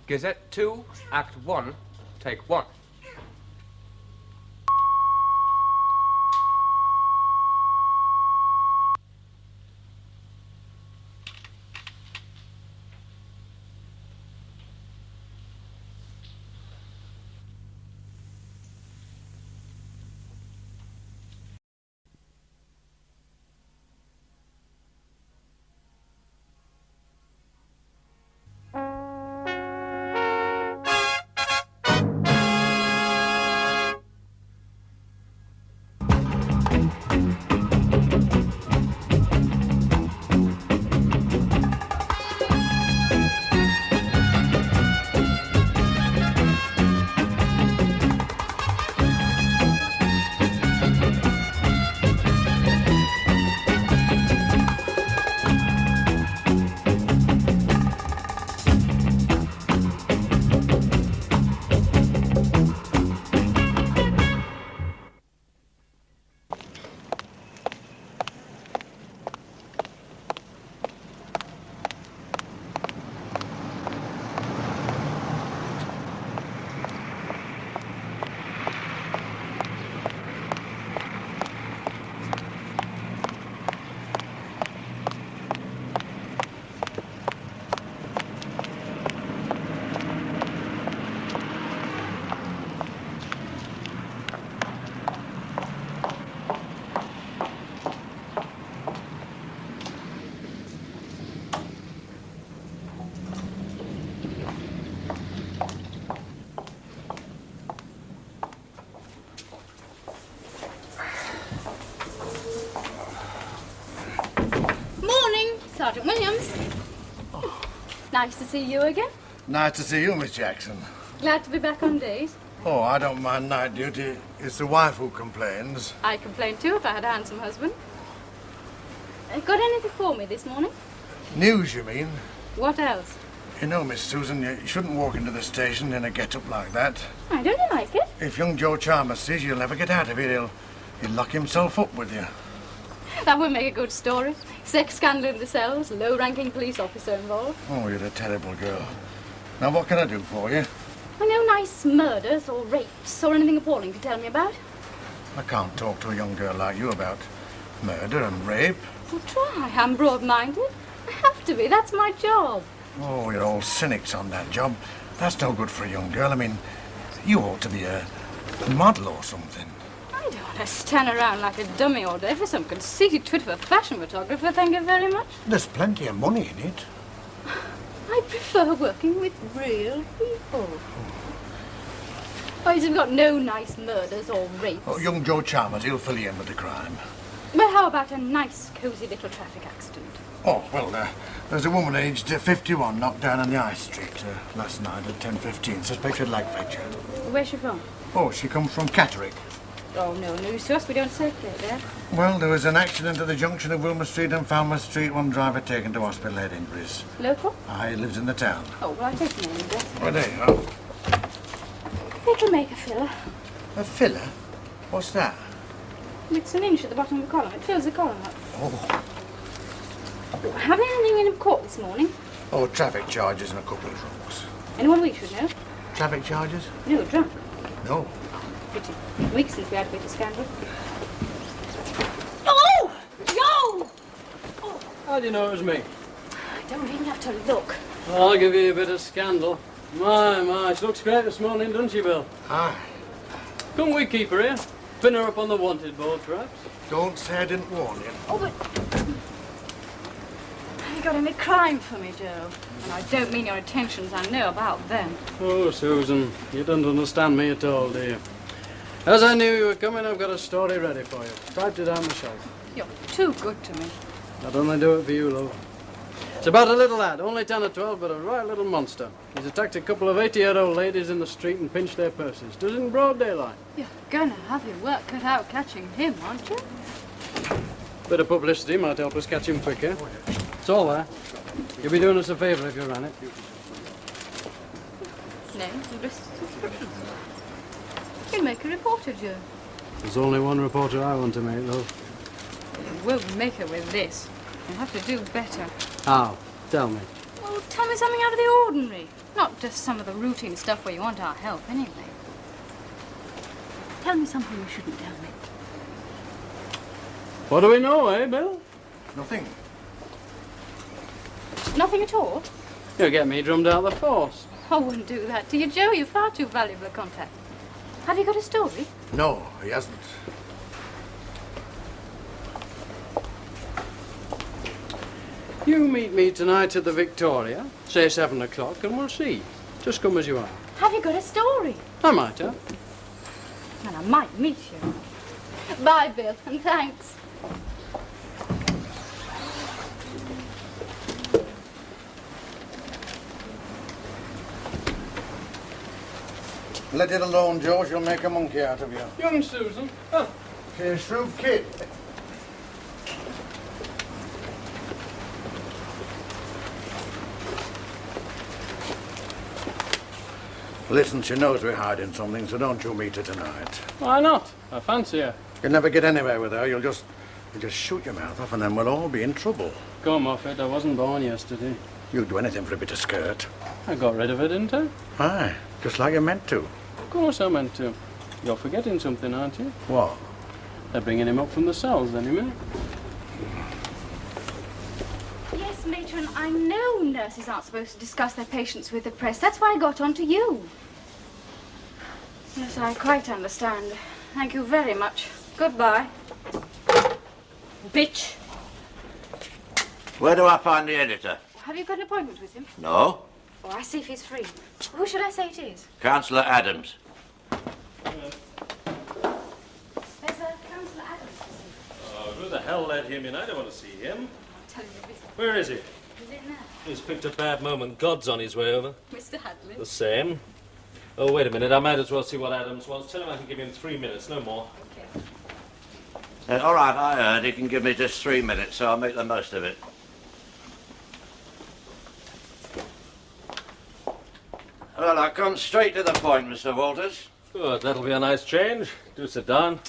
Gazette 2, Act 1, Take 1. Sergeant Williams. Oh. Nice to see you again. Nice to see you, Miss Jackson. Glad to be back on days. Oh, I don't mind night duty. It's the wife who complains. I'd complain too if I had a handsome husband. Got anything for me this morning? News, you mean? What else? You know, Miss Susan, you shouldn't walk into the station in a get-up like that. I don't like it. If young Joe Chalmers sees you'll never get out of here, he'll lock himself up with you. That would make a good story. Sex scandal in the cells, low-ranking police officer involved. Oh, you're a terrible girl. Now, what can I do for you? No nice murders or rapes or anything appalling to tell me about. I can't talk to a young girl like you about murder and rape. Well, try. I'm broad-minded. I have to be. That's my job. Oh, you're all cynics on that job. That's no good for a young girl. I mean, you ought to be a model or something. I don't want to stand around like a dummy all day for some conceited twit of a fashion photographer, thank you very much. There's plenty of money in it. I prefer working with real people. Oh, you've got no nice murders or rapes. Oh, young Joe Chalmers, he'll fill you in with the crime. Well, how about a nice, cosy little traffic accident? Oh, well, there's a woman aged 51 knocked down on the High Street last night at 10:15, suspected leg fracture. Where's she from? Oh, she comes from Catterick. Oh, no news to us. We don't circulate there. Well, there was an accident at the junction of Wilmer Street and Falmouth Street. One driver taken to hospital, head injuries. Local? He lives in the town. Oh, well, I take the name address. Well, there you are. It'll make a filler. A filler? What's that? It's an inch at the bottom of the column. It fills the column up. Oh. Have you anything in court this morning? Oh, traffic charges and a couple of drunks. Anyone we should know? Traffic charges? No, drunk. No. Pretty weeks since we had a bit of scandal. Oh! Joe! Oh. How do you know it was me? I don't even have to look. I'll give you a bit of scandal. My, she looks great this morning, doesn't she, Bill? Aye. Come we keep her here. Pin her up on the wanted board, perhaps. Don't say I didn't warn you. Oh, but... Have you got any crime for me, Joe? And I don't mean your intentions. I know about them. Oh, Susan, you don't understand me at all, do you? As I knew you were coming, I've got a story ready for you. Typed it down myself. You're too good to me. I'd only do it for you, love. It's about a little lad, only 10 or 12, but a right little monster. He's attacked a couple of 80-year-old ladies in the street and pinched their purses. Does it in broad daylight. You're gonna have your work cut out catching him, aren't you? Bit of publicity might help us catch him quicker. It's all there. You'll be doing us a favour if you ran it. Names, addresses, subscriptions. You'll make a reporter, Joe. There's only one reporter I want to make, though. You won't make it with this. You'll have to do better. How? Tell me. Well, tell me something out of the ordinary. Not just some of the routine stuff where you want our help, anyway. Tell me something you shouldn't tell me. What do we know, eh, Bill? Nothing. Nothing at all? You'll get me drummed out of the force. I wouldn't do that to you, Joe. You're far too valuable a contact. Have you got a story? No, he hasn't. You meet me tonight at the Victoria, say 7 o'clock, and we'll see. Just come as you are. Have you got a story? I might have. And I might meet you. Bye, Bill, and thanks. Let it alone, Joe. She'll make a monkey out of you. Young Susan. Oh. Okay, shrewd kid. Listen, she knows we're hiding something, so don't you meet her tonight. Why not? I fancy her. You'll never get anywhere with her. You'll just shoot your mouth off and then we'll all be in trouble. Go, Moffat. I wasn't born yesterday. You'd do anything for a bit of skirt. I got rid of it, didn't I? Aye, just like you meant to. Of course I meant to. You're forgetting something, aren't you? What? They're bringing him up from the cells any minute. Yes, matron, I know nurses aren't supposed to discuss their patients with the press. That's why I got on to you. Yes, I quite understand. Thank you very much. Goodbye. Bitch. Where do I find the editor? Have you got an appointment with him? No. Oh, I see if he's free. Who should I say it is? Councillor Adams. There's a Councillor Adams to see. Oh, who the hell let him in? I don't want to see him. Tell you a bit. Where is he? Is it now? He's picked a bad moment. God's on his way over. Mr. Hadley? The same. Oh, wait a minute. I might as well see what Adams wants. Tell him I can give him 3 minutes, no more. Okay. All right, I heard he can give me just 3 minutes, so I'll make the most of it. Well, I come straight to the point, Mr. Walters. Good. That'll be a nice change. Do sit down.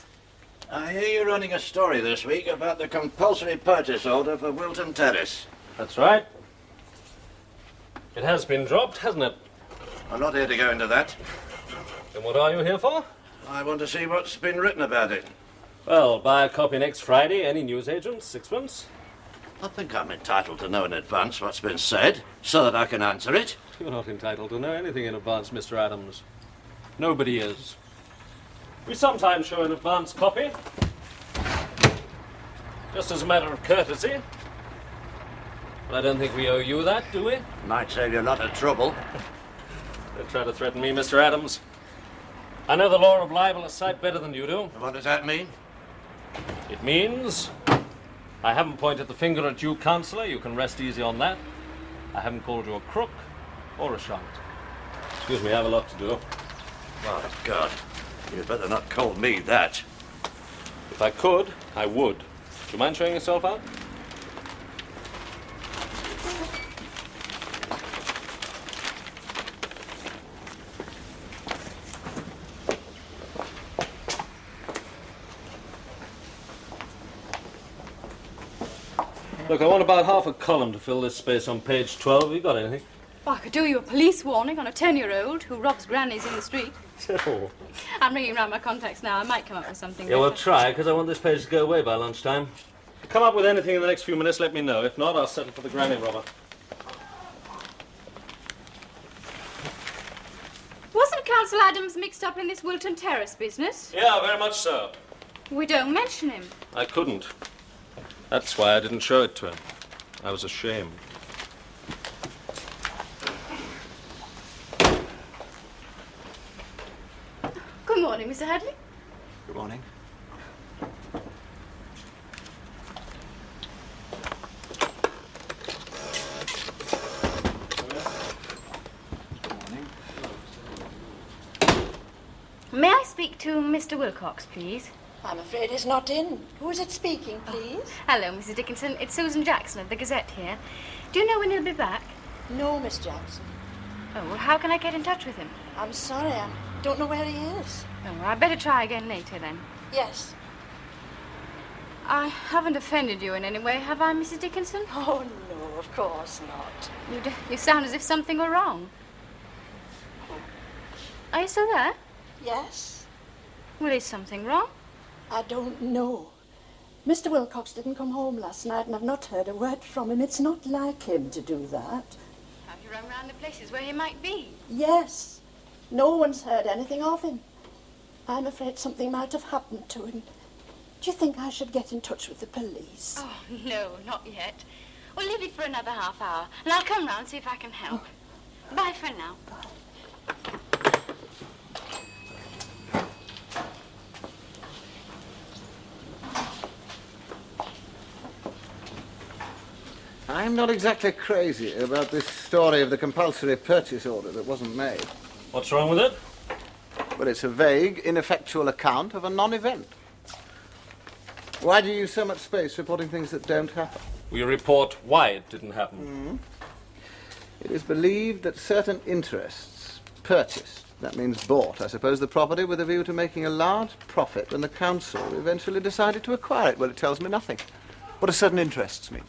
I hear you're running a story this week about the compulsory purchase order for Wilton Terrace. That's right. It has been dropped, hasn't it? I'm not here to go into that. Then what are you here for? I want to see what's been written about it. Well, buy a copy next Friday. Any newsagent, sixpence. I think I'm entitled to know in advance what's been said, so that I can answer it. You're not entitled to know anything in advance, Mr. Adams. Nobody is. We sometimes show an advance copy. Just as a matter of courtesy. But I don't think we owe you that, do we? Might save you a lot of trouble. Don't try to threaten me, Mr. Adams. I know the law of libel a sight better than you do. What does that mean? It means I haven't pointed the finger at you, Councillor. You can rest easy on that. I haven't called you a crook or a shunt. Excuse me, I have a lot to do. My God, you'd better not call me that. If I could, I would. Do you mind showing yourself out? Look, I want about half a column to fill this space on page 12. Have you got anything? Well, I could do you a police warning on a 10-year-old who robs grannies in the street. Oh. I'm ringing round my contacts now. I might come up with something. Yeah, well, better. try, because I want this page to go away by lunchtime. If you come up with anything in the next few minutes, let me know. If not, I'll settle for the granny robber. Wasn't Councillor Adams mixed up in this Wilton Terrace business? Yeah, very much so. We don't mention him. I couldn't. That's why I didn't show it to him. I was ashamed. Good morning, Mr. Hadley. Good morning. May I speak to Mr. Wilcox, please? I'm afraid he's not in. Who is it speaking, please? Hello, Mrs. Dickinson. It's Susan Jackson of the Gazette here. Do you know when he'll be back? No, Miss Jackson. Oh, well, how can I get in touch with him? I'm sorry, I don't know where he is. Oh, well, I'd better try again later, then. Yes. I haven't offended you in any way, have I, Mrs. Dickinson? Oh, no. of course not. You sound as if something were wrong. Are you still there? Yes? Well, is something wrong? I don't know. Mr. Wilcox didn't come home last night, and I've not heard a word from him. It's not like him to do that. Have you rung round the places where he might be? Yes. No one's heard anything of him. I'm afraid something might have happened to him. Do you think I should get in touch with the police? Oh, no, not yet. We'll leave it for another half hour, and I'll come round and see if I can help. Bye for now. I'm not exactly crazy about this story of the compulsory purchase order that wasn't made. What's wrong with it? But it's a vague, ineffectual account of a non-event. Why do you use so much space reporting things that don't happen? We report why it didn't happen. It is believed that certain interests purchased, that means bought, I suppose, the property with a view to making a large profit, and the council eventually decided to acquire it. Well, it tells me nothing. What do certain interests mean?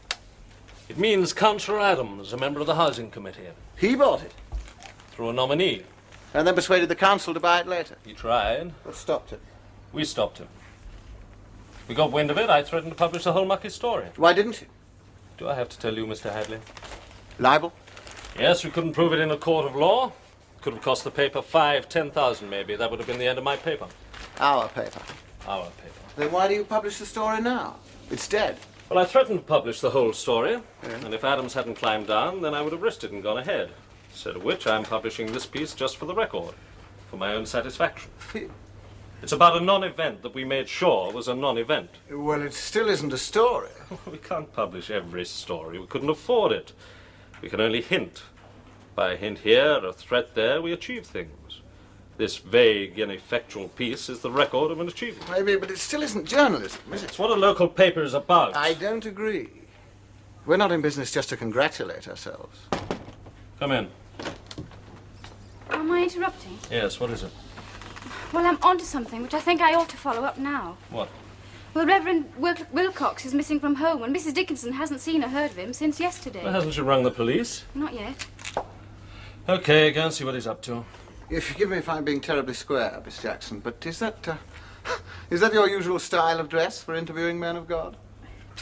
It means Councillor Adams, a member of the Housing Committee, He bought it, through a nominee. and then persuaded the council to buy it later. He tried. What stopped it? We stopped him. We got wind of it. I threatened to publish the whole mucky story. Why didn't you? Do I have to tell you, Mr. Hadley? Libel? Yes, we couldn't prove it in a court of law. Could have cost the paper 10,000 maybe. That would have been the end of my paper. Our paper. Our paper. Then why do you publish the story now? It's dead. Well, I threatened to publish the whole story, and if Adams hadn't climbed down, then I would have risked it and gone ahead. Instead of which, I'm publishing this piece just for the record, for my own satisfaction. It's about a non-event that we made sure was a non-event. Well, it still isn't a story. We can't publish every story. We couldn't afford it. We can only hint. By a hint here, a threat there, we achieve things. This vague, ineffectual piece is the record of an achievement. Maybe, but it still isn't journalism, is it? It's what a local paper is about. I don't agree. We're not in business just to congratulate ourselves. Come in. Am I interrupting? Yes, what is it? Well, I'm onto something which I think I ought to follow up now. What? Well, Reverend Wilcox is missing from home, and Mrs. Dickinson hasn't seen or heard of him since yesterday. Well, hasn't she rung the police? Not yet. Okay, go and see what he's up to. You forgive me if I'm being terribly square, Miss Jackson, but is that your usual style of dress for interviewing men of God?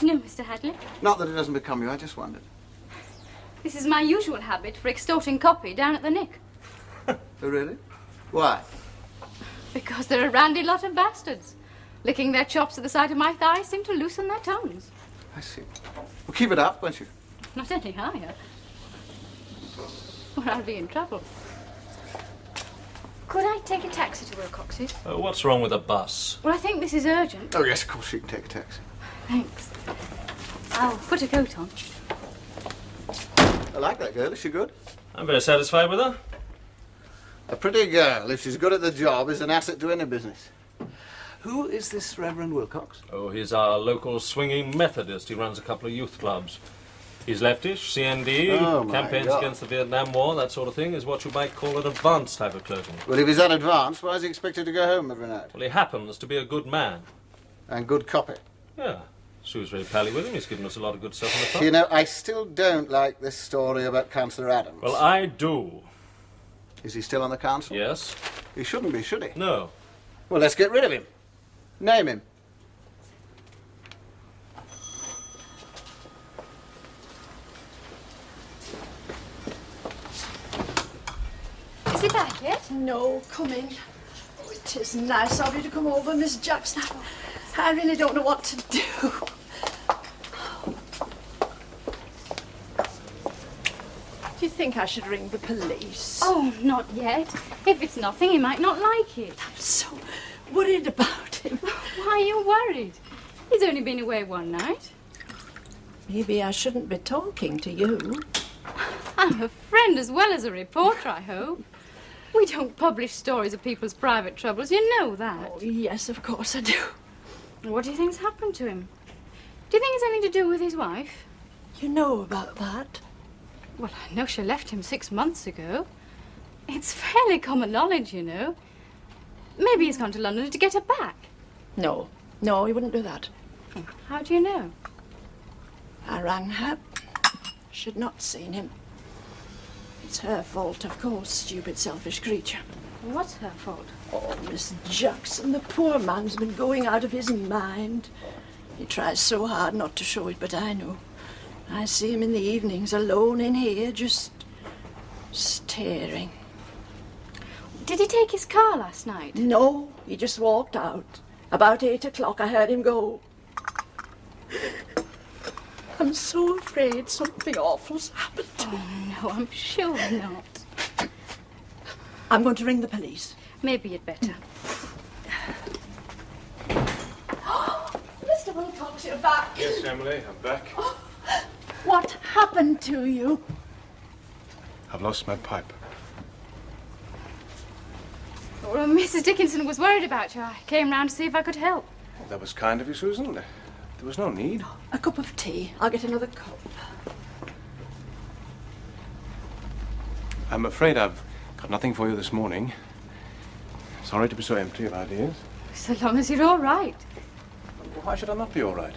No, Mr. Hadley. Not that it doesn't become you, I just wondered. This is my usual habit for extorting copy down at the Nick. Oh, really? Why? Because they're a randy lot of bastards. Licking their chops at the sight of my thighs seem to loosen their tongues. I see. Well, keep it up, won't you? Not any higher. Or I'll be in trouble. Could I take a taxi to Wilcox's? What's wrong with a bus? Well, I think this is urgent. Oh, yes, of course you can take a taxi. Thanks. I'll put a coat on. I like that girl. Is she good? I'm very satisfied with her. A pretty girl, if she's good at the job, is an asset to any business. Who is this Reverend Wilcox? Oh, he's our local swinging Methodist. He runs a couple of youth clubs. He's leftish, CND, Oh, my campaigns God. against the Vietnam War, that sort of thing, is what you might call an advanced type of clergyman. Well, if he's that advanced, why is he expected to go home every night? Well, he happens to be a good man. And good copy. Yeah. Sue's very pally with him. He's given us a lot of good stuff in the past. You know, I still don't like this story about Councillor Adams. Well, I do. Is he still on the council? Yes? He shouldn't be, should he? No. Well, let's get rid of him. Name him. Is he back yet? No, come in. Oh, it is nice of you to come over, Miss Jackson. I really don't know what to do. Do you think I should ring the police? Oh, not yet. If it's nothing, he might not like it. I'm so worried about him. Why are you worried? He's only been away one night. Maybe I shouldn't be talking to you. I'm a friend as well as a reporter, I hope. We don't publish stories of people's private troubles, you know that. Oh, yes, of course I do. What do you think's happened to him? Do you think it's anything to do with his wife? You know about that? Well, I know she left him 6 months ago. It's fairly common knowledge, you know. Maybe he's gone to London to get her back. No, he wouldn't do that. How do you know? I rang her. She'd not seen him. It's her fault, of course, stupid, selfish creature. What's her fault? Oh, Miss Jackson, the poor man's been going out of his mind. He tries so hard not to show it, but I know. I see him in the evenings alone in here, just staring. Did he take his car last night? No, he just walked out. About 8 o'clock I heard him go. I'm so afraid something awful's happened to him. Oh, no, I'm sure not. I'm going to ring the police. Maybe you'd better. Mr. Wilcox, you're back. Yes, Emily, I'm back. What happened to you? I've lost my pipe. Well, Mrs. Dickinson was worried about you. I came round to see if I could help. That was kind of you, Susan. There was no need. A cup of tea. I'll get another cup. I'm afraid I've got nothing for you this morning. Sorry to be so empty of ideas. So long as you're all right. Why should I not be all right?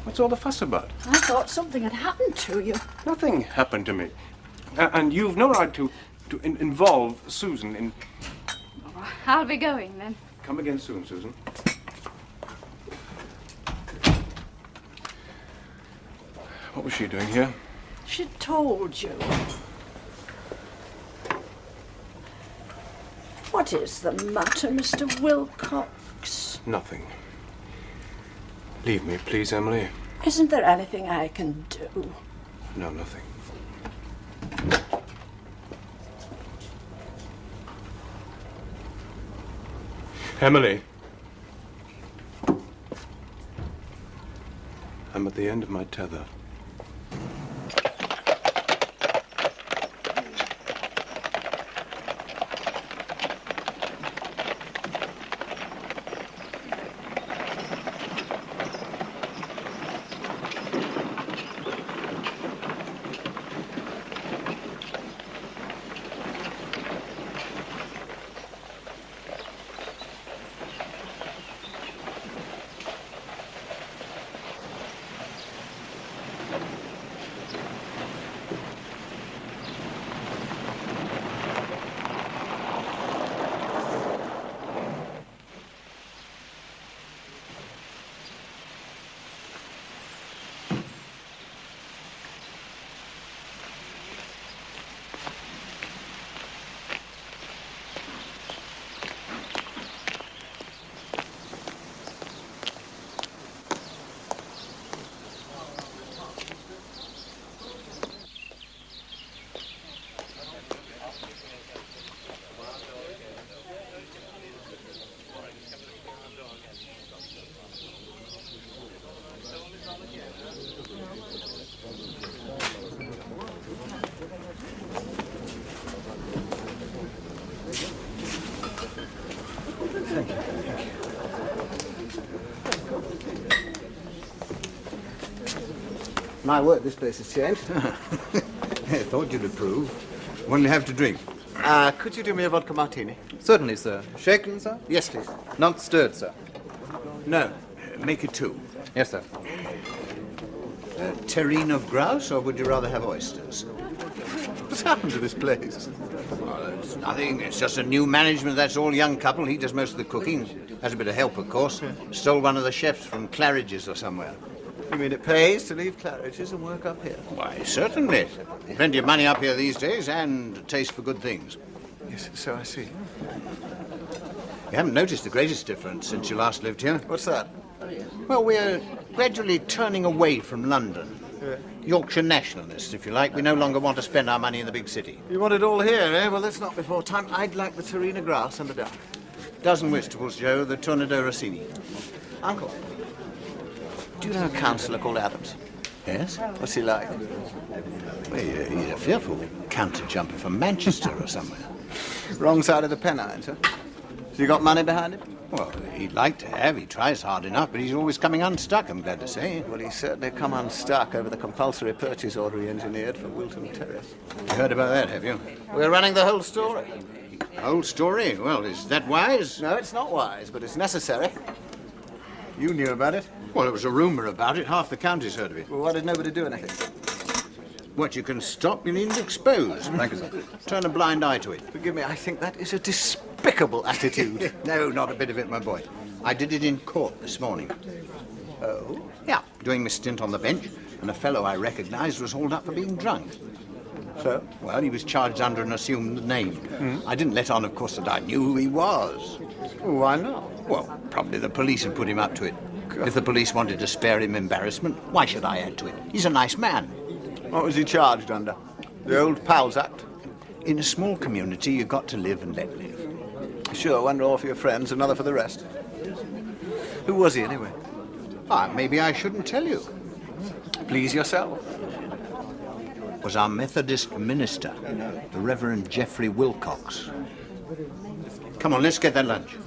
What's all the fuss about? I thought something had happened to you. Nothing happened to me. And you've no right to involve Susan in... Oh, I'll be going then. Come again soon, Susan. What was she doing here? She told you. What is the matter, Mr. Wilcox? Nothing. Leave me, please, Emily. Isn't there anything I can do? No, nothing. Emily. I'm at the end of my tether. My word, this place has changed. I thought you'd approve. What do you have to drink? Could you do me a vodka martini? Certainly, sir. Shaken, sir? Yes, please. Not stirred, sir. No, make it 2. Yes, sir. Terrine of grouse, or would you rather have oysters? What's happened to this place? Well, it's nothing. It's just a new management. That's all. Young couple. He does most of the cooking. Has a bit of help, of course. Stole one of the chefs from Claridge's or somewhere. You mean it pays to leave Claridge's and work up here? Why, certainly. Plenty of money up here these days, and a taste for good things. Yes, so I see. You haven't noticed the greatest difference since you last lived here? What's that? Well, we're gradually turning away from London. Yorkshire nationalists, if you like. We no longer want to spend our money in the big city. You want it all here, eh? Well, that's not before time. I'd like the Terrina grass and the duck. Dozen Whistables, Joe, the Tornado Rossini. Uncle, do you know a councillor called Adams? Yes? What's he like? Well, he's a fearful counter-jumper from Manchester or somewhere. Wrong side of the Pennines, huh? So you got money behind him? Well, he'd like to have. He tries hard enough, but he's always coming unstuck, I'm glad to say. Well, he's certainly come unstuck over the compulsory purchase order he engineered for Wilton Terrace. You heard about that, have you? We're running the whole story. Whole story? Well, is that wise? No, it's not wise, but it's necessary. You knew about it. Well, there was a rumour about it. Half the county's heard of it. Well, why did nobody do anything? What you can stop, you needn't expose. Thank you, sir. Turn a blind eye to it. Forgive me, I think that is a despicable attitude. No, not a bit of it, my boy. I did it in court this morning. Oh? Yeah, doing my stint on the bench, and a fellow I recognised was hauled up for being drunk. So? Well, he was charged under an assumed name. I didn't let on, of course, that I knew who he was. Why not? Well, probably the police had put him up to it. If the police wanted to spare him embarrassment, why should I add to it? He's a nice man. What was he charged under? The old Pals Act? In a small community, you've got to live and let live. Sure, one law for your friends, another for the rest. Who was he, anyway? Maybe I shouldn't tell you. Please yourself. Was our Methodist minister, the Reverend Geoffrey Wilcox. Come on, let's get that lunch.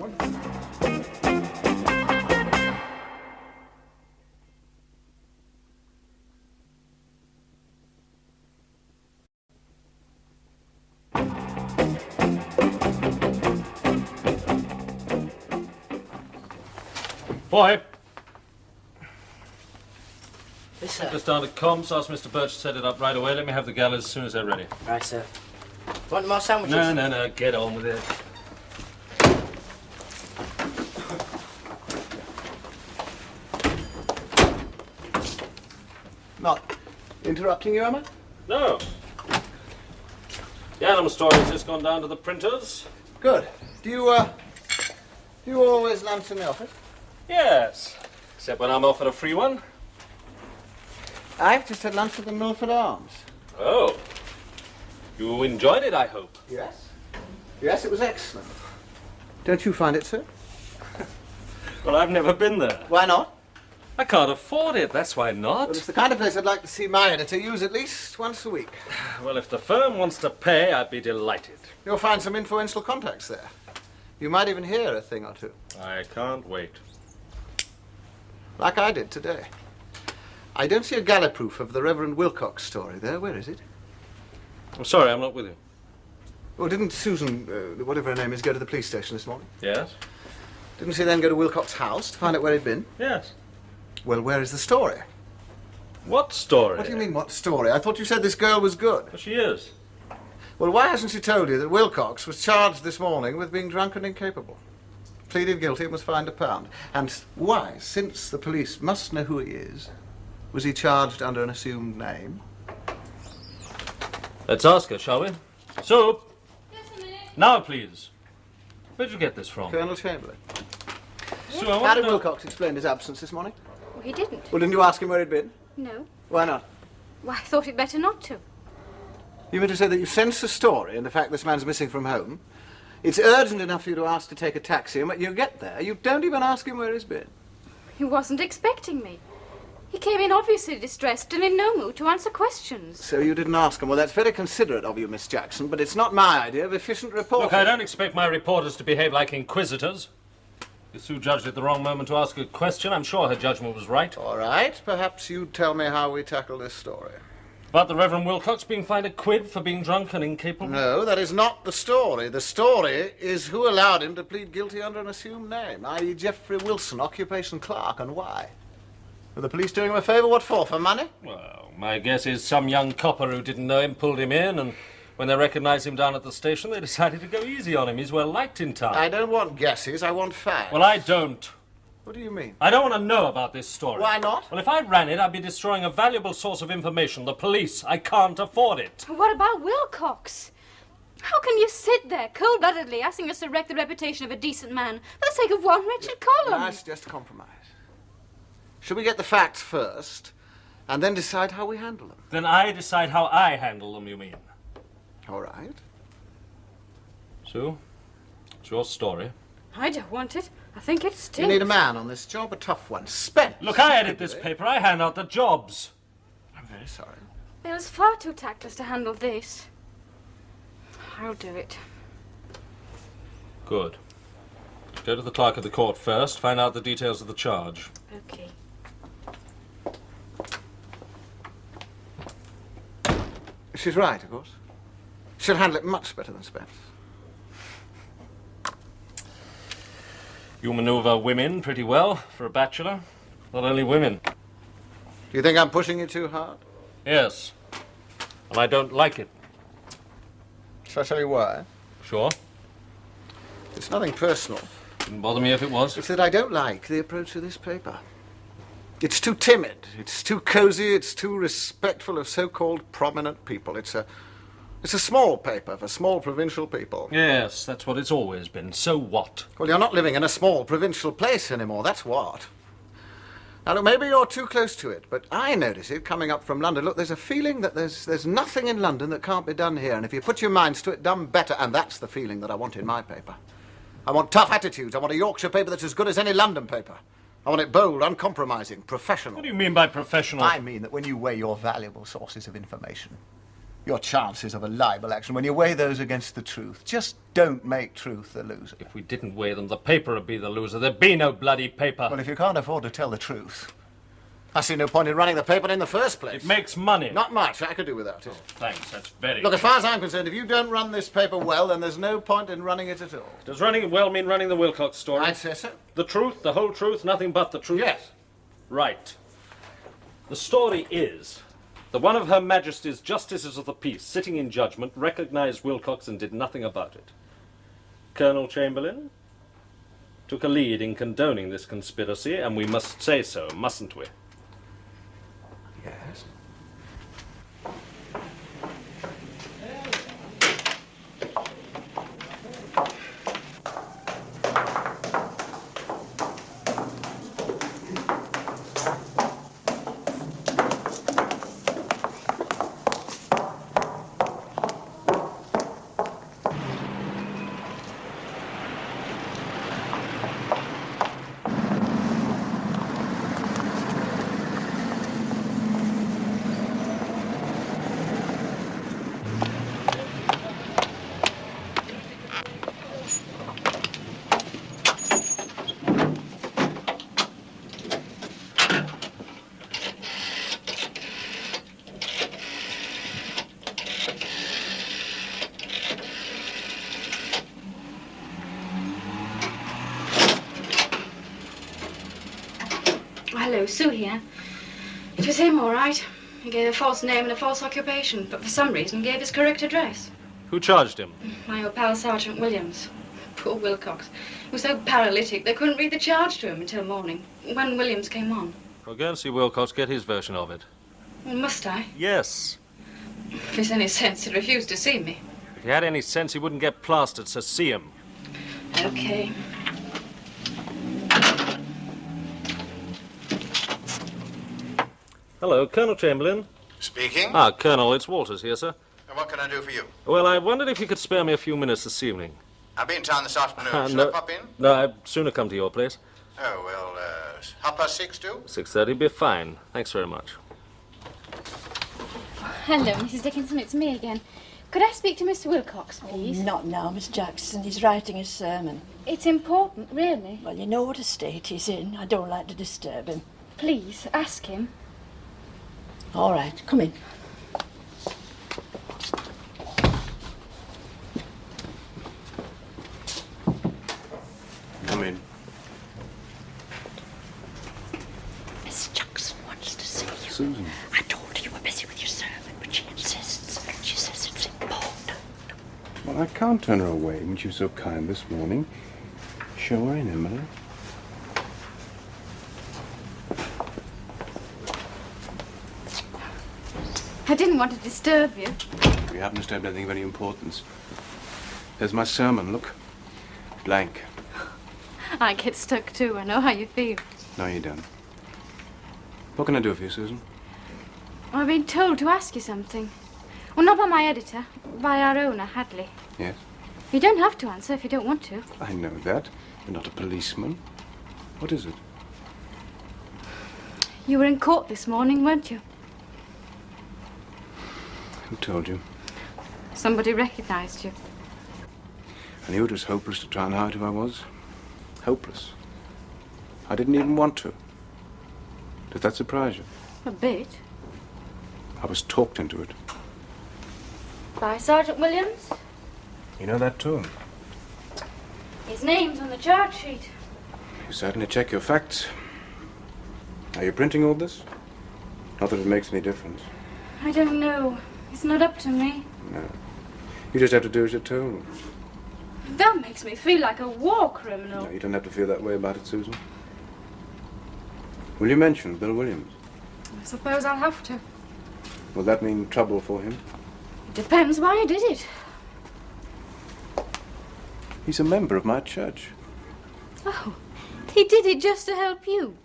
Boy, Yes, sir. just down to comms. Ask Mr. Birch to set it up right away. Let me have the galleys as soon as they're ready. Right, sir. Want more sandwiches? No. Get on with it. Not interrupting you, am I? No. The animal story has just gone down to the printers. Good. Do you always lunch in the office? Yes. Except when I'm offered a free one. I've just had lunch at the Milford Arms. Oh. You enjoyed it, I hope. Yes. Yes, it was excellent. Don't you find it so? Well, I've never been there. Why not? I can't afford it, that's why not. Well, it's the kind of place I'd like to see my editor use at least once a week. Well, if the firm wants to pay, I'd be delighted. You'll find some influential contacts there. You might even hear a thing or two. I can't wait. Like I did today. I don't see a galley proof of the Reverend Wilcox story there. Where is it? I'm sorry, I'm not with you. Well, didn't Susan, whatever her name is, go to the police station this morning? Yes? Didn't she then go to Wilcox's house to find out where he'd been? Yes. Well, where is the story? What story? What do you mean, what story? I thought you said this girl was good. Well, she is. Well, why hasn't she told you that Wilcox was charged this morning with being drunk and incapable? Pleaded guilty and was fined £1. And why, since the police must know who he is, was he charged under an assumed name? Let's ask her, shall we? Sue! Just a minute. Now, please. Where'd you get this from? Colonel Chamberlain. Sue, I How want to did know... Wilcox explain his absence this morning? Well, he didn't. Well, didn't you ask him where he'd been? No. Why not? Well, I thought it better not to. You mean to say that you sense a story in the fact this man's missing from home? It's urgent enough for you to ask to take a taxi, and when you get there, you don't even ask him where he's been. He wasn't expecting me. He came in obviously distressed and in no mood to answer questions. So you didn't ask him. Well, that's very considerate of you, Miss Jackson, but it's not my idea of efficient reporting. Look, I don't expect my reporters to behave like inquisitors. If Sue judged at the wrong moment to ask a question, I'm sure her judgment was right. All right, perhaps you tell me how we tackle this story. About the Reverend Wilcox being fined a quid for being drunk and incapable? No, that is not the story. The story is who allowed him to plead guilty under an assumed name, i.e. Geoffrey Wilson, occupation clerk, and why. Were the police doing him a favour? What for? For money? Well, my guess is some young copper who didn't know him pulled him in, and when they recognised him down at the station, they decided to go easy on him. He's well liked in town. I don't want guesses, I want facts. Well, I don't. What do you mean? I don't want to know about this story. Why not? Well, if I ran it, I'd be destroying a valuable source of information. The police. I can't afford it. What about Wilcox? How can you sit there cold-bloodedly asking us to wreck the reputation of a decent man for the sake of one wretched column? I suggest a compromise. Should we get the facts first, and then decide how we handle them? Then I decide how I handle them, you mean? All right. Sue, it's your story. I don't want it. I think it stinks. You need a man on this job, a tough one. Spence. Look, I edit this paper. I hand out the jobs. I'm very sorry. Bill's far too tactless to handle this. I'll do it. Good. Go to the clerk of the court first. Find out the details of the charge. Okay. She's right, of course. She'll handle it much better than Spence. You maneuver women pretty well for a bachelor. Not only women. Do you think I'm pushing you too hard? Yes. And I don't like it. Shall I tell you why? Sure. It's nothing personal. Wouldn't bother me if it was. It's that I don't like the approach of this paper. It's too timid, it's too cosy, it's too respectful of so-called prominent people. It's a small paper for small provincial people. Yes, that's what it's always been. So what? Well, you're not living in a small provincial place anymore, that's what. Now, look, maybe you're too close to it, but I notice it coming up from London. Look, there's a feeling that there's nothing in London that can't be done here, and if you put your minds to it, done better, and that's the feeling that I want in my paper. I want tough attitudes. I want a Yorkshire paper that's as good as any London paper. I want it bold, uncompromising, professional. What do you mean by professional? I mean that when you weigh your valuable sources of information, your chances of a libel action, when you weigh those against the truth, just don't make truth the loser. If we didn't weigh them, the paper would be the loser. There'd be no bloody paper. Well, if you can't afford to tell the truth, I see no point in running the paper in the first place. It makes money. Not much. I could do without it. Oh, thanks. That's very Look, as far as I'm concerned, if you don't run this paper well, then there's no point in running it at all. Does running it well mean running the Wilcox story? I'd say so. The truth, the whole truth, nothing but the truth? Yes. Right. The story is that one of Her Majesty's Justices of the Peace, sitting in judgment, recognised Wilcox and did nothing about it. Colonel Chamberlain took a lead in condoning this conspiracy, and we must say so, mustn't we? Yes. Hello, Sue here. It was him, all right. He gave a false name and a false occupation, but for some reason gave his correct address. Who charged him? My old pal, Sergeant Williams. Poor Wilcox. He was so paralytic they couldn't read the charge to him until morning, when Williams came on. Well, go and see Wilcox, get his version of it. Well, must I? Yes. If there's any sense, he'd refuse to see me. If he had any sense, he wouldn't get plastered, so see him. Okay. Hello, Colonel Chamberlain. Speaking. Ah, Colonel, it's Walters here, sir. And what can I do for you? Well, I wondered if you could spare me a few minutes this evening. I'll be in town this afternoon. Shall no, I pop in? No, I'd sooner come to your place. Oh, well, 6:30 too? 6:30 be fine. Thanks very much. Hello, Mrs. Dickinson, it's me again. Could I speak to Mr. Wilcox, please? Oh, not now, Miss Jackson. He's writing a sermon. It's important, really. Well, you know what a state he's in. I don't like to disturb him. Please, ask him. All right, come in. Come in. Miss Jackson wants to see you. Susan. I told her you were busy with your sermon, but she insists. She says it's important. Well, I can't turn her away when she was so kind this morning. Show her in, Emily. I didn't want to disturb you. We haven't disturbed anything of any importance. There's my sermon, look. Blank. I get stuck too. I know how you feel. No, you don't. What can I do for you, Susan? I've been told to ask you something. Well, not by my editor, by our owner, Hadley. Yes? You don't have to answer if you don't want to. I know that. You're not a policeman. What is it? You were in court this morning, weren't you? Who told you? Somebody recognized you. I knew it was hopeless to try and hide who I was. Hopeless. I didn't even want to. Does that surprise you? A bit. I was talked into it. By Sergeant Williams? You know that too. His name's on the charge sheet. You certainly check your facts. Are you printing all this? Not that it makes any difference. I don't know. It's not up to me. No. You just have to do as you're told. That makes me feel like a war criminal. No, you don't have to feel that way about it, Susan. Will you mention Bill Williams? I suppose I'll have to. Will that mean trouble for him? It depends why he did it. He's a member of my church. Oh, he did it just to help you?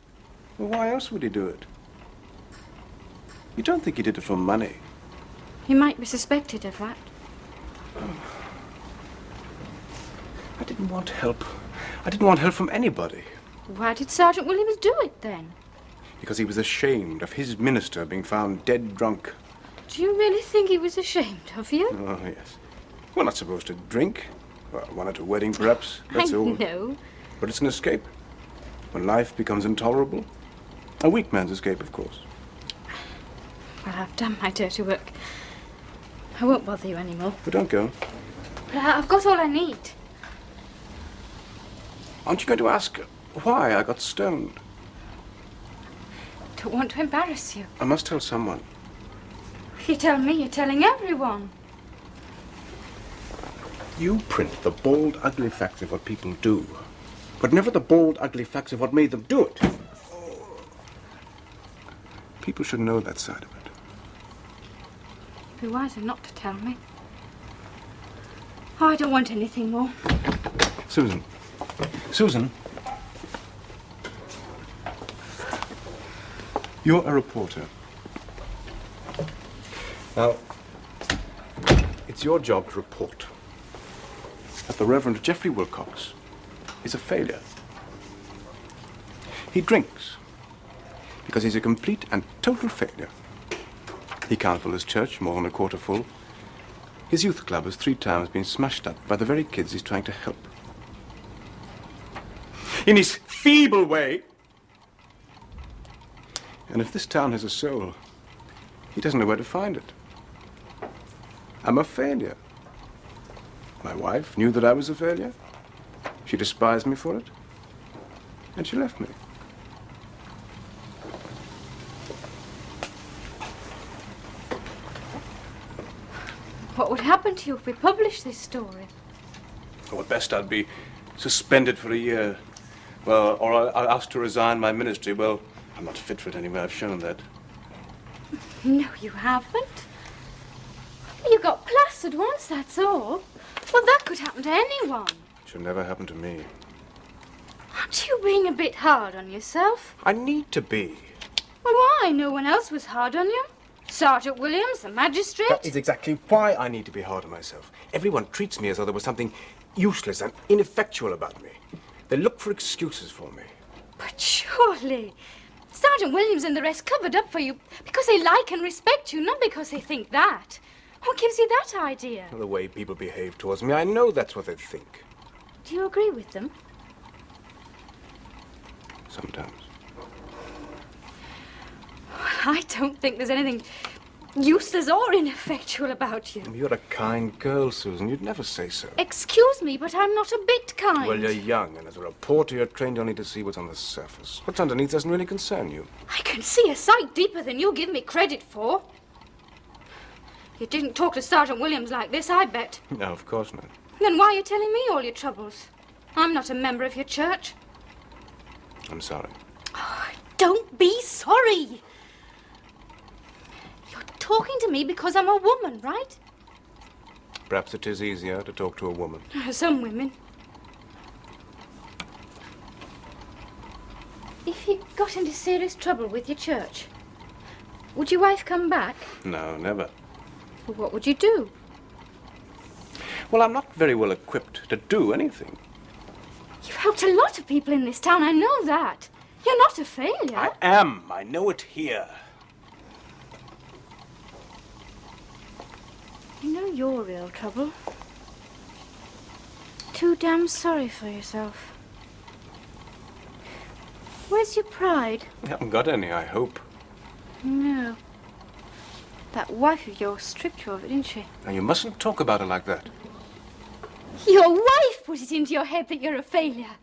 Well, why else would he do it? You don't think he did it for money? He might be suspected of that. I didn't want help. I didn't want help from anybody. Why did Sergeant Williams do it, then? Because he was ashamed of his minister being found dead drunk. Do you really think he was ashamed of you? Oh, yes. We're not supposed to drink. Well, one at a wedding, perhaps. That's all. I know. But it's an escape. When life becomes intolerable. A weak man's escape, of course. Well, I've done my dirty work. I won't bother you anymore. But don't go. But I've got all I need. Aren't you going to ask why I got stoned? Don't want to embarrass you. I must tell someone. If you tell me, you're telling everyone. You print the bald, ugly facts of what people do, but never the bald, ugly facts of what made them do it. People should know that side of it. Be wiser not to tell me. Oh, I don't want anything more. Susan. Susan. You're a reporter. Now, it's your job to report that the Reverend Geoffrey Wilcox is a failure. He drinks because he's a complete and total failure. He can't fill his church more than a quarter full. His youth club has 3 times been smashed up by the very kids he's trying to help. In his feeble way. And if this town has a soul, he doesn't know where to find it. I'm a failure. My wife knew that I was a failure. She despised me for it. And she left me. What would happen to you if we published this story? Oh, at best I'd be suspended for a year. Well, or I'll ask to resign my ministry. Well, I'm not fit for it anyway. I've shown that. No, you haven't. You got plastered once, that's all. Well, that could happen to anyone. It should never happen to me. Aren't you being a bit hard on yourself? I need to be. Well, why? No one else was hard on you. Sergeant Williams, the magistrate. That is exactly why I need to be hard on myself. Everyone treats me as though there was something useless and ineffectual about me. They look for excuses for me. But surely, Sergeant Williams and the rest covered up for you because they like and respect you, not because they think that. What gives you that idea? The way people behave towards me, I know that's what they think. Do you agree with them? Sometimes. Well, I don't think there's anything useless or ineffectual about you. You're a kind girl, Susan. You'd never say so. Excuse me, but I'm not a bit kind. Well, you're young, and as a reporter, you're trained only to see what's on the surface. What's underneath doesn't really concern you. I can see a sight deeper than you give me credit for. You didn't talk to Sergeant Williams like this, I bet. No, of course not. Then why are you telling me all your troubles? I'm not a member of your church. I'm sorry. Oh, don't be sorry. You're talking to me because I'm a woman, right? Perhaps it is easier to talk to a woman. Some women. If you got into serious trouble with your church, would your wife come back? No, never. Well, what would you do? Well, I'm not very well equipped to do anything. You've helped a lot of people in this town, I know that. You're not a failure. I am. I know it here. You know your real trouble. Too damn sorry for yourself. Where's your pride? You haven't got any, I hope. No. That wife of yours stripped you of it, didn't she? Now, you mustn't talk about her like that. Your wife put it into your head that you're a failure.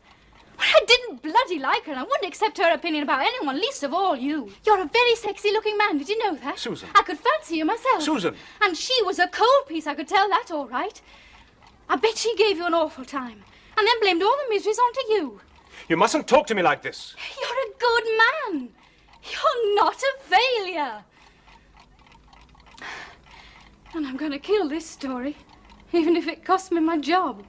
Well, I didn't bloody like her, and I wouldn't accept her opinion about anyone, least of all you. You're a very sexy-looking man, did you know that? Susan. I could fancy you myself. Susan. And she was a cold piece, I could tell that all right. I bet she gave you an awful time, and then blamed all the miseries onto you. You mustn't talk to me like this. You're a good man. You're not a failure. And I'm going to kill this story, even if it costs me my job.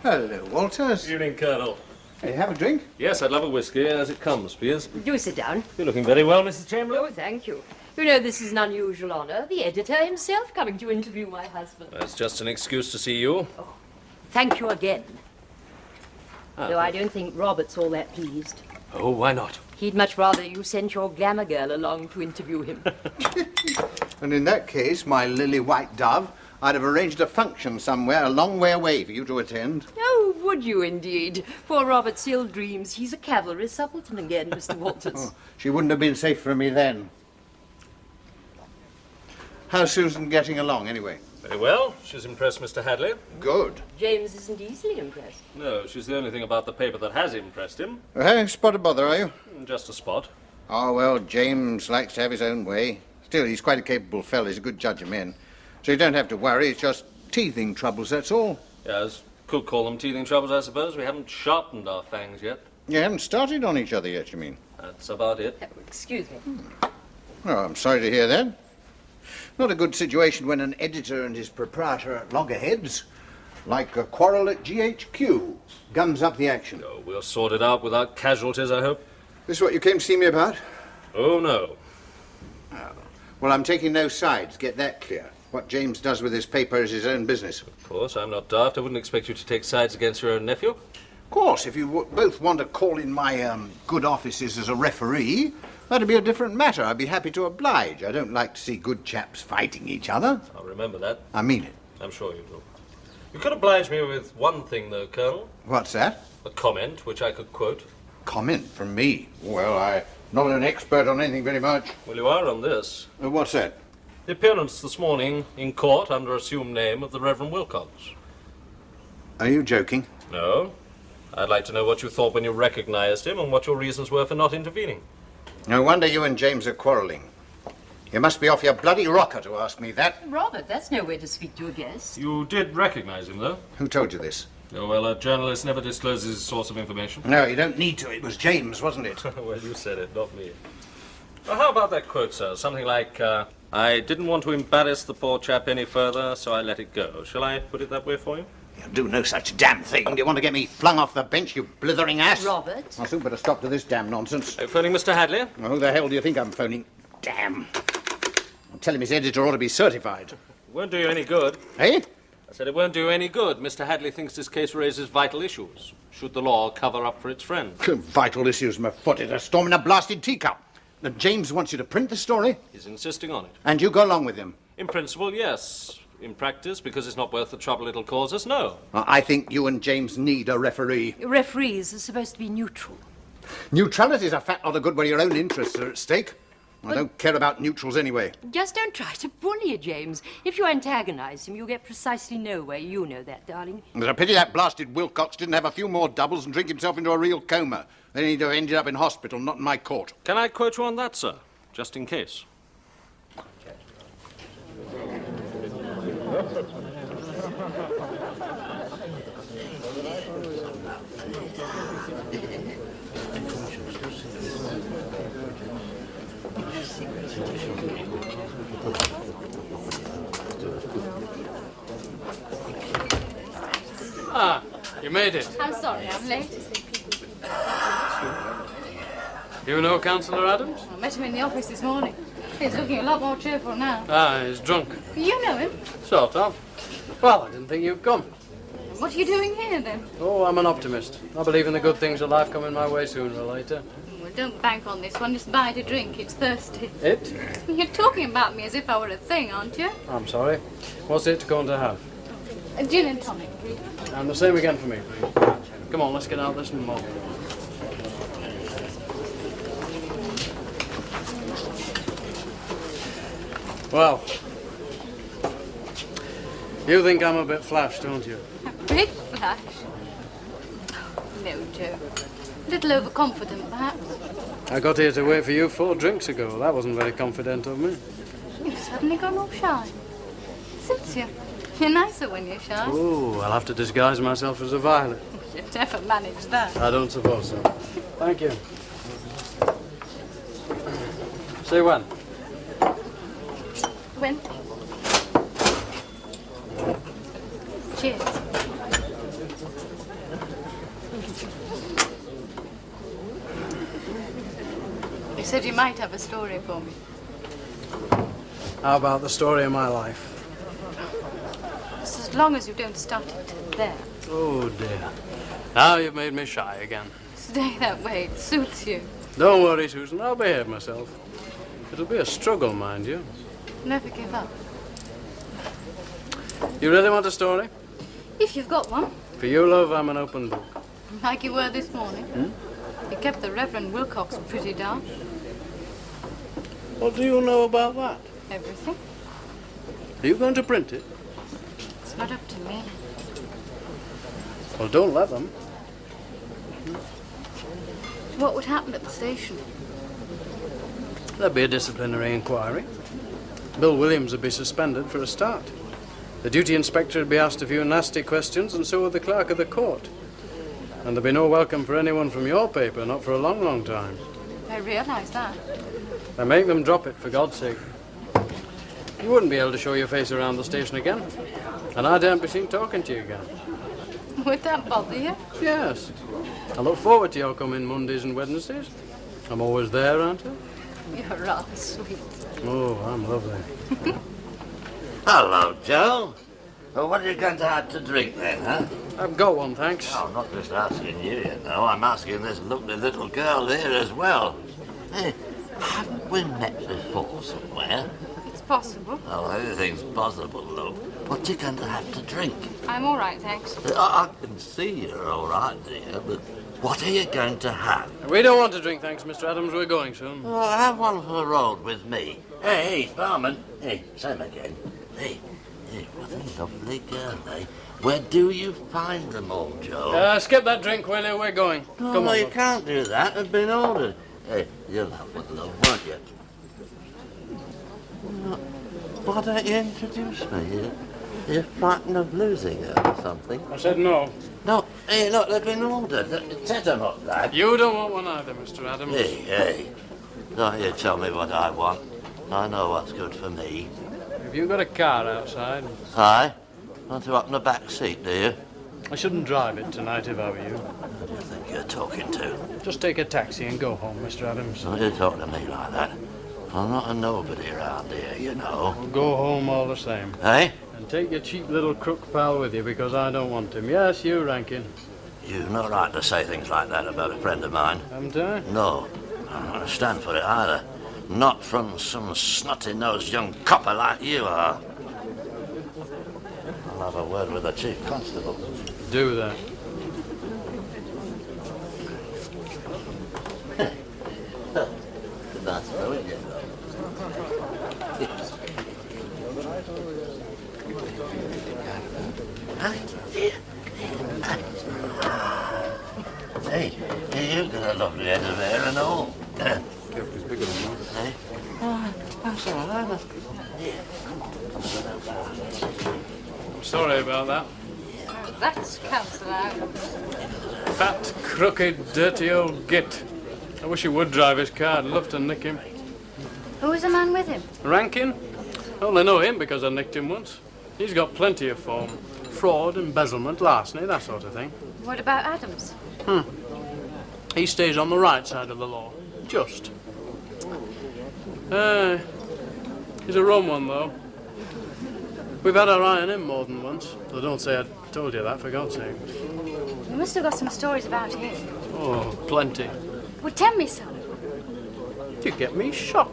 Hello, Walters. Evening, Colonel. Hey, have a drink? Yes, I'd love a whiskey as it comes, please. Do sit down. You're looking very well, Mrs. Chamberlain. Oh, thank you. You know, this is an unusual honour. The editor himself coming to interview my husband. That's just an excuse to see you. Oh, thank you again. Though I don't think Robert's all that pleased. Oh, why not? He'd much rather you sent your glamour girl along to interview him. And in that case, my lily white dove, I'd have arranged a function somewhere a long way away for you to attend. Oh, would you indeed? Poor Robert still dreams he's a cavalry subaltern again, Mr. Walters. Oh, she wouldn't have been safe for me then. How's Susan getting along, anyway? Very well. She's impressed Mr. Hadley. Good. James isn't easily impressed. No, she's the only thing about the paper that has impressed him. Hey, spot a bother, are you? Just a spot. Oh, well, James likes to have his own way. Still, he's quite a capable fellow. He's a good judge of men. So you don't have to worry. It's just teething troubles, that's all. Yes, could call them teething troubles, I suppose. We haven't sharpened our fangs yet. You haven't started on each other yet, you mean? That's about it. Oh, excuse me. Oh, I'm sorry to hear that. Not a good situation when an editor and his proprietor are at loggerheads. Like a quarrel at GHQ. Gums up the action. Oh, we'll sort it out without casualties, I hope. This is what you came to see me about? Oh, no. Oh. Well, I'm taking no sides. Get that clear. What James does with his paper is his own business. Of course, I'm not daft. I wouldn't expect you to take sides against your own nephew. Of course, if you both want to call in my good offices as a referee, that'd be a different matter. I'd be happy to oblige. I don't like to see good chaps fighting each other. I'll remember that. I mean it. I'm sure you will. You could oblige me with one thing, though, Colonel. What's that? A comment, which I could quote. Comment from me? Well, I'm not an expert on anything very much. Well, you are on this. What's that? The appearance this morning in court under assumed name of the Reverend Wilcox. Are you joking? No. I'd like to know what you thought when you recognized him and what your reasons were for not intervening. No wonder you and James are quarrelling. You must be off your bloody rocker to ask me that. Robert, that's no way to speak to a guest. You did recognize him, though? Who told you this? Oh, well, a journalist never discloses his source of information. No, you don't need to. It was James, wasn't it? Well, you said it, not me. Well, how about that quote, sir? Something like, I didn't want to embarrass the poor chap any further, so I let it go. Shall I put it that way for you? You'll do no such damn thing. Do you want to get me flung off the bench, you blithering ass? Robert? I'll soon put a stop to this damn nonsense. Are you phoning Mr. Hadley? Well, who the hell do you think I'm phoning? Damn. I'll tell him his editor ought to be certified. It won't do you any good. Eh? I said it won't do you any good. Mr. Hadley thinks this case raises vital issues. Should the law cover up for its friends? Vital issues, my foot. It's a storm in a blasted teacup. Now, James wants you to print the story. He's insisting on it. And you go along with him. In principle, yes. In practice, because it's not worth the trouble it'll cause us, no. I think you and James need a referee. Referees are supposed to be neutral. Neutrality's a fat lot of good when your own interests are at stake. I don't care about neutrals anyway. Just don't try to bully James. If you antagonize him, you'll get precisely nowhere. You know that, darling. It's a pity that blasted Wilcox didn't have a few more doubles and drink himself into a real coma. Then he'd have ended up in hospital, not in my court. Can I quote you on that, sir? Just in case. Ah, you made it. I'm sorry I'm late. You know Councillor Adams? I met him in the office this morning. He's looking a lot more cheerful now. Ah, he's drunk. You know him? Sort of. Well, I didn't think you'd come. What are you doing here, then? Oh, I'm an optimist. I believe in the good things of life coming my way sooner or later. Well, don't bank on this one. Just buy it a drink. It's thirsty. It? You're talking about me as if I were a thing, aren't you? I'm sorry. What's it going to have? A gin and tonic, please. And the same again for me, please. Come on, let's get out this and more. Well, you think I'm a bit flash, don't you? A bit flash? No, Joe. A little overconfident, perhaps. I got here to wait for you 4 drinks ago. That wasn't very confident of me. You've suddenly gone all shy. Suits you. You're nicer when you're shy. Oh, I'll have to disguise myself as a violet. You'd never manage that. I don't suppose so. Thank you. See when? When? Cheers. You said you might have a story for me. How about the story of my life? Just as long as you don't start it there. Oh, dear. Now you've made me shy again. Stay that way. It suits you. Don't worry, Susan. I'll behave myself. It'll be a struggle, mind you. Never give up. You really want a story? If you've got one. For you, love, I'm an open book. Like you were this morning. You kept the Reverend Wilcox pretty dark. What do you know about that? Everything. Are you going to print it? It's not up to me. Well, don't let them. What would happen at the station? There'd be a disciplinary inquiry. Bill Williams would be suspended for a start. The duty inspector would be asked a few nasty questions, and so would the clerk of the court. And there'd be no welcome for anyone from your paper, not for a long, long time. I realise that. They make them drop it, for God's sake. You wouldn't be able to show your face around the station again. And I daren't be seen talking to you again. Would that bother you? Yes. I look forward to your coming Mondays and Wednesdays. I'm always there, aren't I? You're rather sweet. Oh, I'm lovely. Hello, Joe. Well, what are you going to have to drink then, huh? I've got one, thanks. Oh, I'm not just asking you, you know. I'm asking this lovely little girl here as well. Hey, haven't we met before somewhere? It's possible. Oh, anything's possible, love. What are you going to have to drink? I'm all right, thanks. I can see you're all right, dear, but what are you going to have? We don't want to drink, thanks, Mr. Adams. We're going soon. Oh, have one for the road with me. Hey, barman. Hey, same again. Hey, what a lovely girl, eh? Where do you find them all, Joe? Skip that drink, will you? We're going. Oh, Come no, on. you can't do that. It's been ordered. Hey, you'll have one, love, won't you? Why don't you introduce me? You're frightened of losing her or something? I said no. No, hey, look, they've been ordered. Set them up, lad. You don't want one either, Mr. Adams. Hey. Don't you tell me what I want. I know what's good for me. Have you got a car outside? Aye. Want to up in the back seat, do you? I shouldn't drive it tonight if I were you. Who do you think you're talking to? Just take a taxi and go home, Mr. Adams. Don't you talk to me like that. I'm not a nobody around here, you know. Well, go home all the same. Eh? And take your cheap little crook pal with you, because I don't want him. Yes, you, Rankin. You've no right to say things like that about a friend of mine. Haven't I? No. I'm not going to stand for it either. Not from some snotty-nosed young copper like you are. I'll have a word with the chief constable. Do that. Good night, though, isn't it? Hey, you've got a lovely head of hair and all. Careful's bigger than mine. Hey? Oh, that's all right. I'm sorry about that. That's Councillor Adams. Fat, crooked, dirty old git. I wish he would drive his car. I'd love to nick him. Who was the man with him? Rankin? I only know him because I nicked him once. He's got plenty of form. Fraud, embezzlement, larceny, that sort of thing. What about Adams? He stays on the right side of the law. Just. He's a rum one, though. We've had our eye on him more than once. Though don't say I told you that, for God's sake. You must have got some stories about him. Oh, plenty. Well, tell me some. You'd get me shot.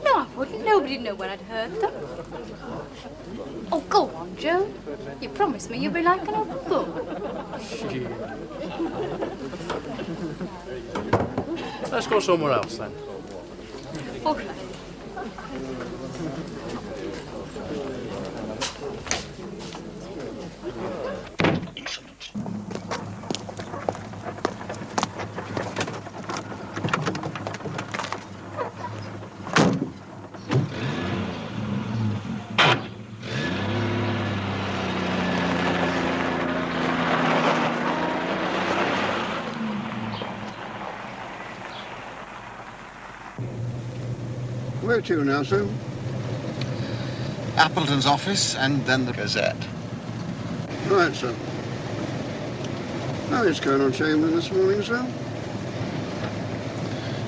No, I wouldn't. Nobody'd know when I'd heard them. Oh, go on, Joe. You promised me you'd be like an open book. Let's go somewhere else, then. Okay. Where to now, sir? Appleton's office and then the Gazette. Right, sir. How is Colonel Chamberlain this morning, sir?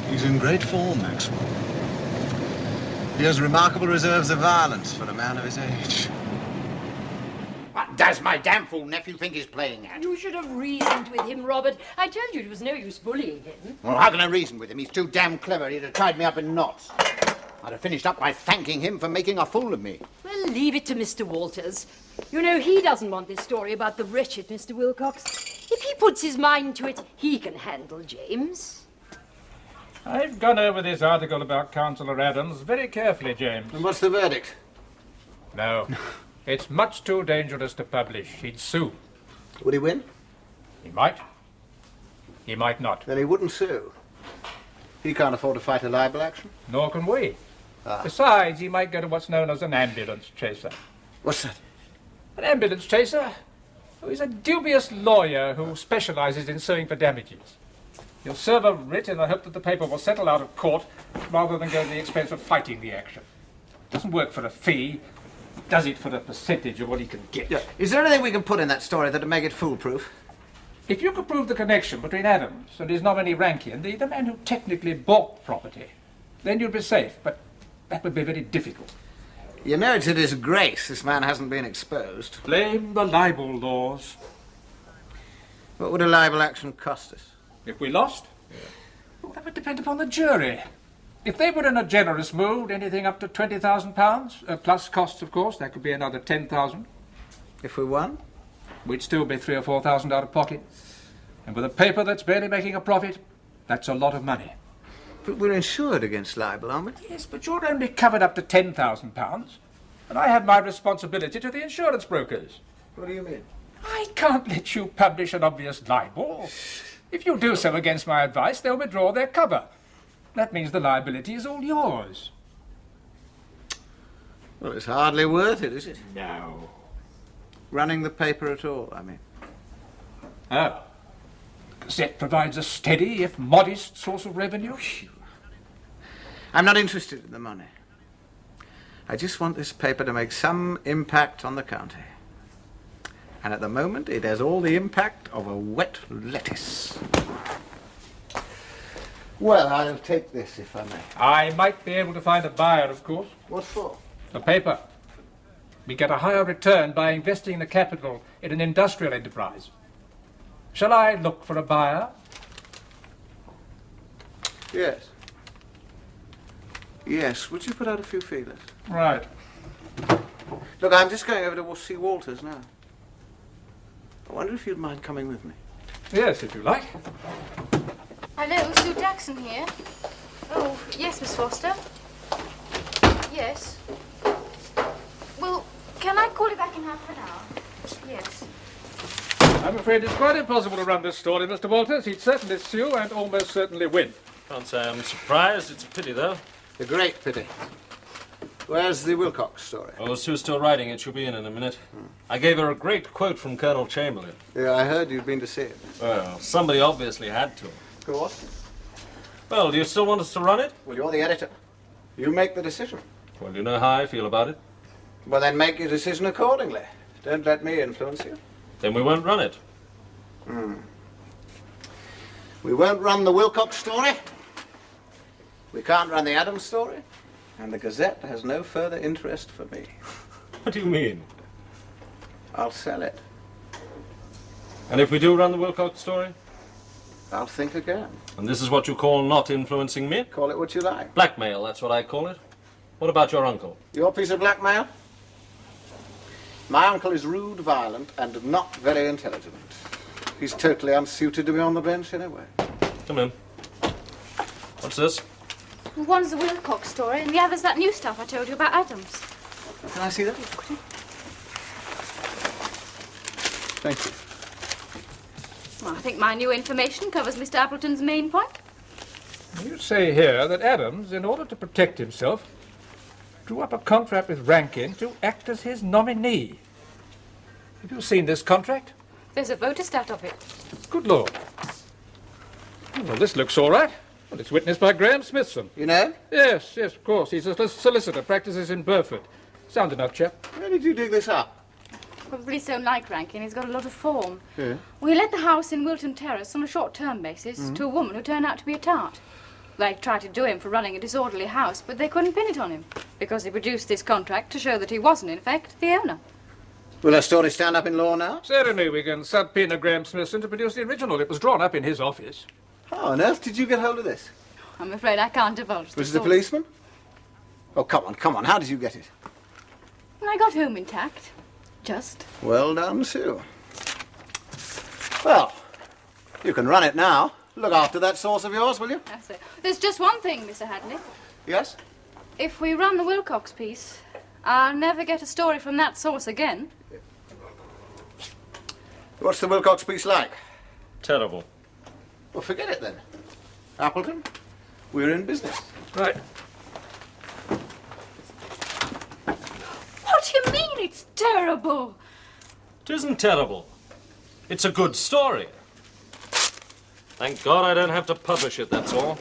He's in great form, Maxwell. He has remarkable reserves of violence for a man of his age. What does my damn fool nephew think he's playing at? You should have reasoned with him, Robert. I told you it was no use bullying him. Well, how can I reason with him? He's too damn clever. He'd have tied me up in knots. I'd have finished up by thanking him for making a fool of me. Well, leave it to Mr. Walters. You know, he doesn't want this story about the wretched Mr. Wilcox. If he puts his mind to it, he can handle James. I've gone over this article about Councillor Adams very carefully, James. And what's the verdict? No. It's much too dangerous to publish. He'd sue. Would he win? He might. He might not. Then he wouldn't sue. He can't afford to fight a libel action. Nor can we. Besides, he might go to what's known as an ambulance chaser. What's that? An ambulance chaser? Oh, he's a dubious lawyer who specializes in suing for damages. He'll serve a writ in the hope that the paper will settle out of court rather than go to the expense of fighting the action. Doesn't work for a fee. Does it for a percentage of what he can get. Yeah. Is there anything we can put in that story that'd make it foolproof? If you could prove the connection between Adams and his nominee Rankin, the man who technically bought the property, then you'd be safe, but that would be very difficult. You know it's a disgrace this man hasn't been exposed. Blame the libel laws. What would a libel action cost us? If we lost? Well, that would depend upon the jury. If they were in a generous mood, anything up to £20,000, plus costs, of course, that could be another 10,000. If we won? We'd still be 3,000 or 4,000 out of pocket. And with a paper that's barely making a profit, that's a lot of money. But we're insured against libel, aren't we? Yes, but you're only covered up to £10,000, and I have my responsibility to the insurance brokers. What do you mean? I can't let you publish an obvious libel. If you do so against my advice, they'll withdraw their cover. That means the liability is all yours. Well, it's hardly worth it, is it? No. Running the paper at all, I mean. Oh. The Gazette provides a steady, if modest, source of revenue? I'm not interested in the money. I just want this paper to make some impact on the county. And at the moment, it has all the impact of a wet lettuce. Well, I'll take this, if I may. I might be able to find a buyer, of course. What for? The paper. We get a higher return by investing the capital in an industrial enterprise. Shall I look for a buyer? Yes. Yes, would you put out a few feelers? Right. Look, I'm just going over to see Walters now. I wonder if you'd mind coming with me. Yes, if you like. Hello, Sue Jackson here. Oh, yes, Miss Foster. Yes. Well, can I call you back in half an hour? Yes. I'm afraid it's quite impossible to run this story, Mr. Walters. He'd certainly sue and almost certainly win. Can't say I'm surprised. It's a pity, though. A great pity. Where's the Wilcox story? Oh, Sue's still writing it. She'll be in a minute. I gave her a great quote from Colonel Chamberlain. Yeah, I heard you'd been to see it. Well, somebody obviously had to. Go on. Well, do you still want us to run it? Well, you're the editor. You make the decision. Well, you know how I feel about it. Well, then make your decision accordingly. Don't let me influence you. Then we won't run it. We won't run the Wilcox story. We can't run the Adams story, and the Gazette has no further interest for me. What do you mean? I'll sell it. And if we do run the Wilcox story? I'll think again. And this is what you call not influencing me? Call it what you like. Blackmail, that's what I call it. What about your uncle? Your piece of blackmail? My uncle is rude, violent, and not very intelligent. He's totally unsuited to be on the bench anyway. Come in. What's this? One's the Wilcox story, and the other's that new stuff I told you about Adams. Can I see that? Thank you. Well, I think my new information covers Mr. Appleton's main point. You say here that Adams, in order to protect himself, drew up a contract with Rankin to act as his nominee. Have you seen this contract? There's a photostat of it. Good Lord. Well, this looks all right. Well, it's witnessed by Graham Smithson. You know? Yes, of course. He's a solicitor, practices in Burford. Sound enough, chap. Where did you dig this up? Probably don't like Rankin. He's got a lot of form. Yeah. We let the house in Wilton Terrace on a short-term basis to a woman who turned out to be a tart. They tried to do him for running a disorderly house, but they couldn't pin it on him, because he produced this contract to show that he wasn't, in fact, the owner. Will our story stand up in law now? Certainly, we can subpoena Graham Smithson to produce the original. It was drawn up in his office. How on earth did you get hold of this? I'm afraid I can't divulge Was it the source. policeman? Oh, come on. How did you get it? I got home intact. Just. Well done, Sue. Well, you can run it now. Look after that source of yours, will you? That's it. There's just one thing, Mr. Hadley. Yes? If we run the Wilcox piece, I'll never get a story from that source again. What's the Wilcox piece like? Terrible. Well, forget it then. Appleton, we're in business. Right. What do you mean it's terrible? It isn't terrible. It's a good story. Thank God I don't have to publish it, that's all.